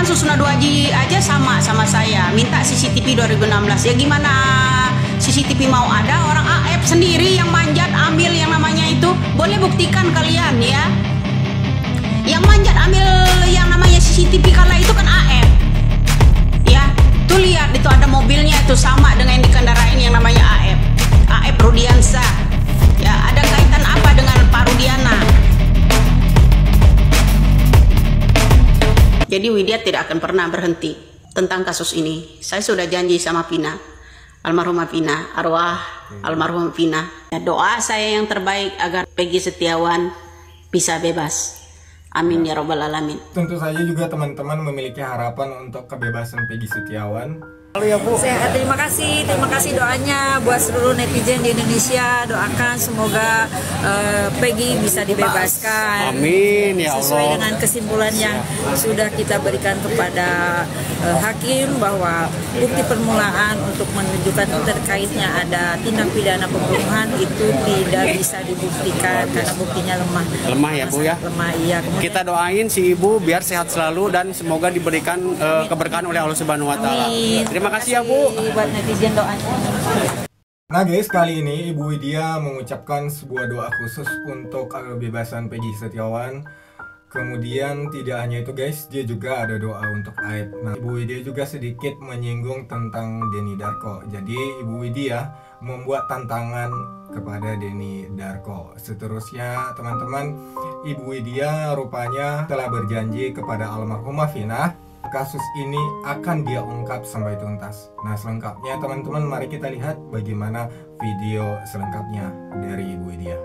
Susna Duaji aja sama saya minta CCTV 2016. Ya gimana CCTV mau ada, orang AF sendiri yang manjat ambil yang namanya itu. Boleh buktikan kalian ya, yang manjat ambil yang namanya CCTV kala itu kan AF ya. Tuh lihat itu ada mobilnya itu sama dengan yang dikendarain yang namanya AF Rudiansa ya. Ada kaitan apa dengan Pak Rudiana? Jadi Widya tidak akan pernah berhenti tentang kasus ini. Saya sudah janji sama Vina, almarhumah Vina, arwah almarhumah Vina. Ya, doa saya yang terbaik agar Peggy Setiawan bisa bebas. Amin ya robbal alamin. Tentu saja juga teman-teman memiliki harapan untuk kebebasan Peggy Setiawan. Halo ya Bu. Terima kasih doanya buat seluruh netizen di Indonesia. Doakan semoga Peggy bisa dibebaskan. Amin ya Allah. Sesuai dengan kesimpulan yang sudah kita berikan kepada hakim bahwa bukti permulaan untuk menunjukkan terkaitnya ada tindak pidana pembunuhan itu tidak bisa dibuktikan karena buktinya lemah. Lemah ya Bu ya. Lemah iya. Kita doain si Ibu biar sehat selalu dan semoga diberikan keberkahan oleh Allah Subhanahu Wa Taala. Terima kasih ya Bu. Buat netizen doanya. Nah guys, kali ini Ibu Widya mengucapkan sebuah doa khusus untuk kebebasan Peggy Setiawan. Kemudian tidak hanya itu guys, dia juga ada doa untuk Aib. Nah, Ibu Widya juga sedikit menyinggung tentang Denny Darko. Jadi Ibu Widya membuat tantangan kepada Denny Darko. Seterusnya teman-teman, Ibu Widya rupanya telah berjanji kepada almarhumah Vina, kasus ini akan dia ungkap sampai tuntas. Nah selengkapnya teman-teman, mari kita lihat bagaimana video selengkapnya dari Ibu Widya.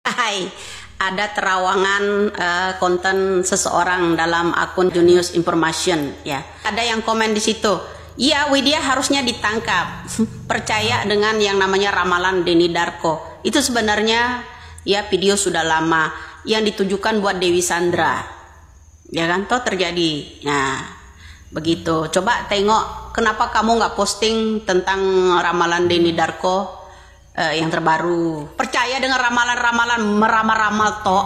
Hai, ada terawangan konten seseorang dalam akun Junius Information ya. Ada yang komen di situ, iya Widya harusnya ditangkap. Percaya dengan yang namanya ramalan Denny Darko. Itu sebenarnya ya video sudah lama yang ditujukan buat Dewi Sandra. Ya kan, toh terjadi. Nah, begitu. Coba tengok kenapa kamu nggak posting tentang ramalan Denny Darko yang terbaru. Percaya dengan ramalan-ramalan meramal-ramal toh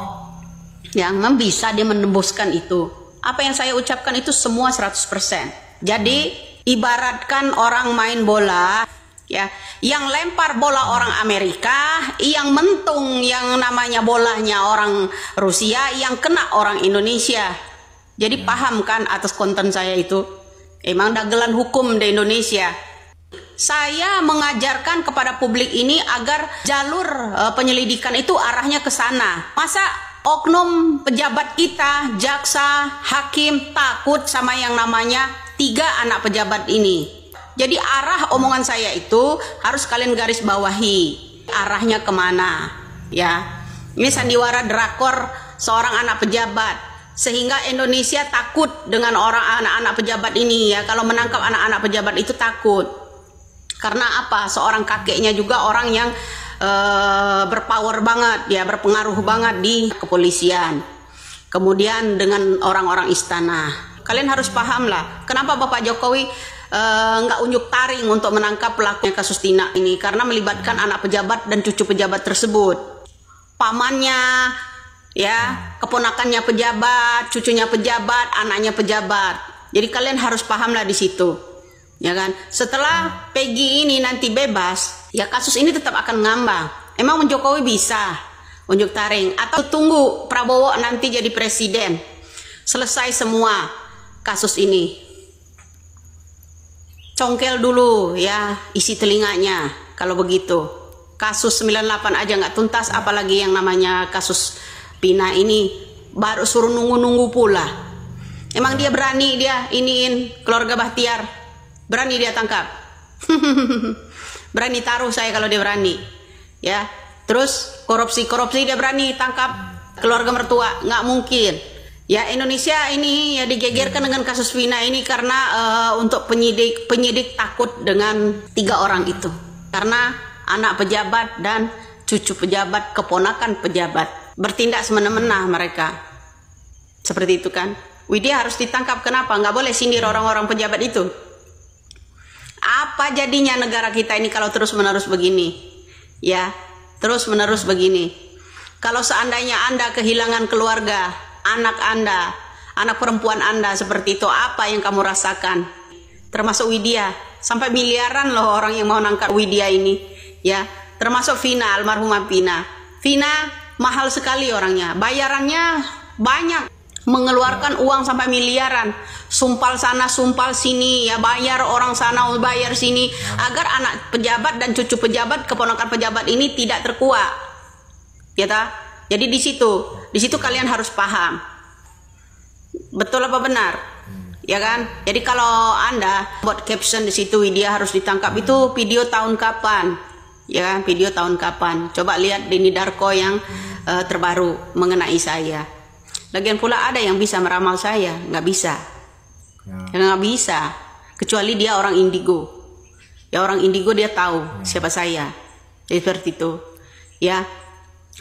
yang bisa dia menembuskan itu. Apa yang saya ucapkan itu semua 100%. Jadi ibaratkan orang main bola ya, yang lempar bola orang Amerika, yang mentung yang namanya bolanya orang Rusia, yang kena orang Indonesia. Jadi paham kan atas konten saya itu? Emang dagelan hukum di Indonesia. Saya mengajarkan kepada publik ini agar jalur penyelidikan itu arahnya ke sana. Masa oknum pejabat kita, jaksa, hakim takut sama yang namanya 3 anak pejabat ini? Jadi arah omongan saya itu harus kalian garis bawahi. Arahnya kemana? Ya, ini sandiwara drakor seorang anak pejabat. Sehingga Indonesia takut dengan orang anak-anak pejabat ini ya. Kalau menangkap anak-anak pejabat itu takut. Karena apa? Seorang kakeknya juga orang yang berpower banget ya, berpengaruh banget di kepolisian. Kemudian dengan orang-orang istana. Kalian harus paham lah, kenapa Bapak Jokowi nggak unjuk taring untuk menangkap pelakunya kasus Tina ini, karena melibatkan anak pejabat dan cucu pejabat tersebut. Pamannya ya, keponakannya pejabat, cucunya pejabat, anaknya pejabat. Jadi kalian harus pahamlah di situ, ya kan? Setelah Peggy ini nanti bebas, ya kasus ini tetap akan ngambang. Emang Jokowi bisa unjuk taring atau tunggu Prabowo nanti jadi presiden, selesai semua kasus ini? Congkel dulu ya, isi telinganya. Kalau begitu, kasus 98 aja nggak tuntas, apalagi yang namanya kasus Pina ini baru suruh nunggu-nunggu pula. Emang dia berani dia iniin keluarga Bahtiar? Berani dia tangkap? Berani taruh saya kalau dia berani. Ya, terus korupsi dia berani tangkap keluarga mertua? Nggak mungkin. Ya, Indonesia ini ya digegerkan dengan kasus Vina ini karena untuk penyidik takut dengan 3 orang itu. Karena anak pejabat dan cucu pejabat, keponakan pejabat. Bertindak semena-mena mereka. Seperti itu kan. Widya harus ditangkap. Kenapa? Nggak boleh sindir orang-orang pejabat itu. Apa jadinya negara kita ini kalau terus-menerus begini? Ya, terus-menerus begini. Kalau seandainya Anda kehilangan keluarga, anak Anda, anak perempuan Anda seperti itu, apa yang kamu rasakan? Termasuk Widya, sampai miliaran loh orang yang mau nangkap Widya ini, ya. Termasuk Vina, almarhumah Vina. Vina mahal sekali orangnya, bayarannya banyak, mengeluarkan uang sampai miliaran, sumpal sana sumpal sini, ya bayar orang sana bayar sini, agar anak pejabat dan cucu pejabat, keponakan pejabat ini tidak terkuak, ya ta? Jadi di situ kalian harus paham, betul apa benar, ya kan? Jadi kalau Anda buat caption di situ Widya harus ditangkap, itu video tahun kapan, ya kan? Video tahun kapan? Coba lihat Denny Darko yang terbaru mengenai saya. Lagian pula ada yang bisa meramal saya, nggak bisa, nggak bisa, kecuali dia orang indigo. Ya orang indigo dia tahu siapa saya, jadi seperti itu, ya.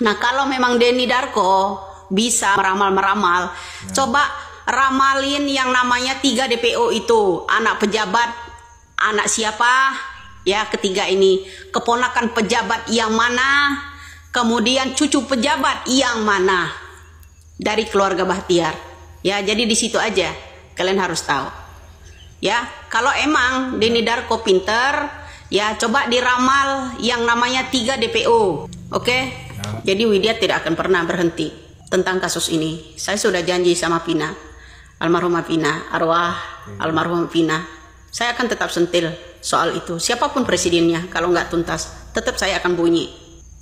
Nah kalau memang Denny Darko bisa meramal, coba ramalin yang namanya 3 DPO itu, anak pejabat, anak siapa, ya ketiga ini, keponakan pejabat yang mana, kemudian cucu pejabat yang mana dari keluarga Bahtiar, ya. Jadi di situ aja kalian harus tahu, ya. Kalau emang Denny Darko pinter, ya coba diramal yang namanya 3 DPO, oke? Jadi Widya tidak akan pernah berhenti tentang kasus ini. Saya sudah janji sama Vina, almarhumah Vina, arwah almarhumah Vina, saya akan tetap sentil soal itu. Siapapun presidennya, kalau nggak tuntas, tetap saya akan bunyi.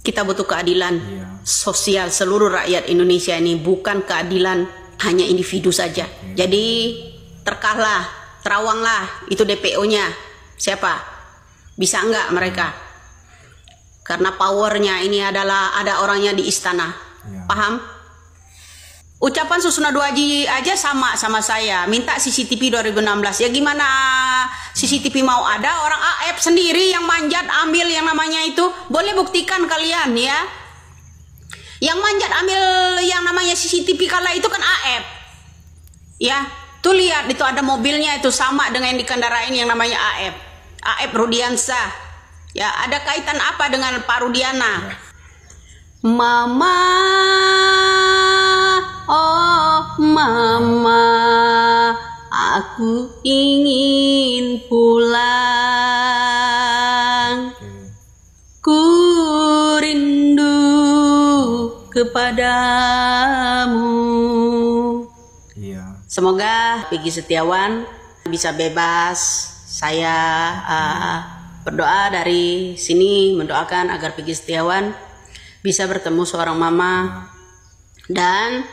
Kita butuh keadilan sosial seluruh rakyat Indonesia ini, bukan keadilan hanya individu saja. Jadi terkahlah, terawanglah itu DPO-nya. Siapa? Bisa enggak mereka? Karena powernya ini adalah ada orangnya di istana. Paham? Ucapan Susno Duaji aja sama saya, minta CCTV 2016. Ya gimana CCTV mau ada, orang AF sendiri yang manjat ambil yang namanya itu. Boleh buktikan kalian, ya. Yang manjat ambil yang namanya CCTV kala itu kan AF. Ya, tuh lihat itu ada mobilnya itu sama dengan yang dikendarain yang namanya AF. AF Rudiansyah. Ya, ada kaitan apa dengan Pak Rudiana? Mama, oh mama, aku ingin pulang. Ku rindu kepadamu. Semoga Peggy Setiawan bisa bebas. Saya berdoa dari sini, mendoakan agar Peggy Setiawan bisa bertemu seorang mama, dan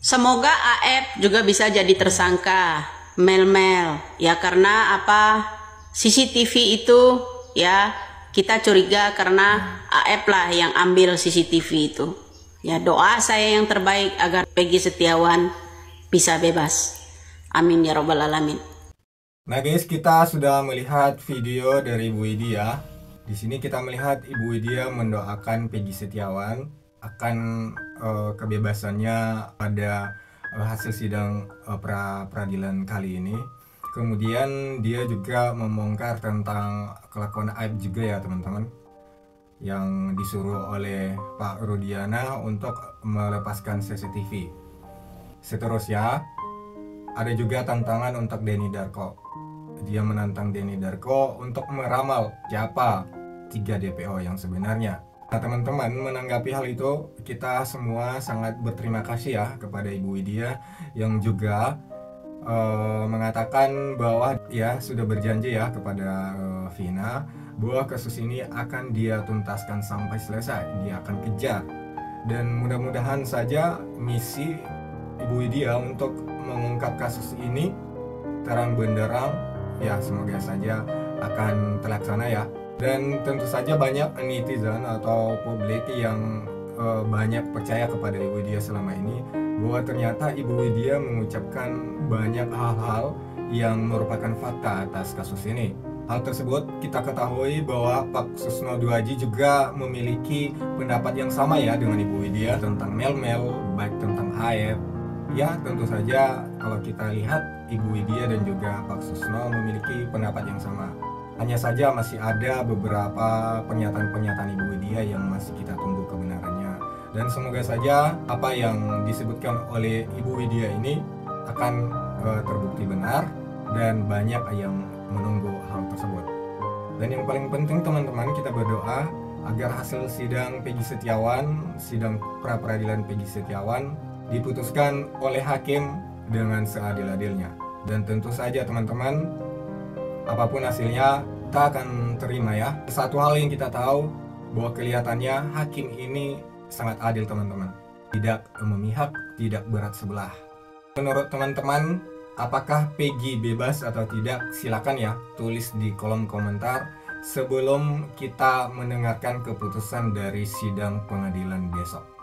semoga AF juga bisa jadi tersangka Mel, ya. Karena apa, CCTV itu, ya, kita curiga karena AF lah yang ambil CCTV itu, ya. Doa saya yang terbaik agar Peggy Setiawan bisa bebas, amin ya robbal alamin. Nah guys, kita sudah melihat video dari Ibu Widya. Di sini kita melihat Ibu Widya mendoakan Peggy Setiawan akan kebebasannya pada hasil sidang peradilan kali ini. Kemudian dia juga membongkar tentang kelakuan aib juga ya teman-teman, yang disuruh oleh Pak Rudiana untuk melepaskan CCTV. Seterusnya ada juga tantangan untuk Denny Darko. Dia menantang Denny Darko untuk meramal siapa 3 DPO yang sebenarnya. Nah teman-teman, menanggapi hal itu, kita semua sangat berterima kasih ya kepada Ibu Widya yang juga mengatakan bahwa ya sudah berjanji ya kepada Vina bahwa kasus ini akan dia tuntaskan sampai selesai, dia akan kejar. Dan mudah-mudahan saja misi Ibu Widya untuk mengungkap kasus ini terang benderang, ya semoga saja akan terlaksana ya. Dan tentu saja banyak netizen atau publik yang banyak percaya kepada Ibu Widya selama ini, bahwa ternyata Ibu Widya mengucapkan banyak hal-hal yang merupakan fakta atas kasus ini. Hal tersebut kita ketahui bahwa Pak Susno Duaji juga memiliki pendapat yang sama ya dengan Ibu Widya tentang Mel, baik tentang AF. Ya tentu saja kalau kita lihat Ibu Widya dan juga Pak Susno memiliki pendapat yang sama. Hanya saja masih ada beberapa pernyataan-pernyataan Ibu Widya yang masih kita tunggu kebenarannya. Dan semoga saja apa yang disebutkan oleh Ibu Widya ini akan terbukti benar dan banyak yang menunggu hal tersebut. Dan yang paling penting teman-teman, kita berdoa agar hasil sidang Peggy Setiawan, sidang pra-peradilan Peggy Setiawan diputuskan oleh hakim dengan seadil-adilnya. Dan tentu saja teman-teman, apapun hasilnya kita akan terima ya. Satu hal yang kita tahu bahwa kelihatannya hakim ini sangat adil teman-teman, tidak memihak, tidak berat sebelah. Menurut teman-teman, apakah Peggy bebas atau tidak? Silakan ya tulis di kolom komentar sebelum kita mendengarkan keputusan dari sidang pengadilan besok.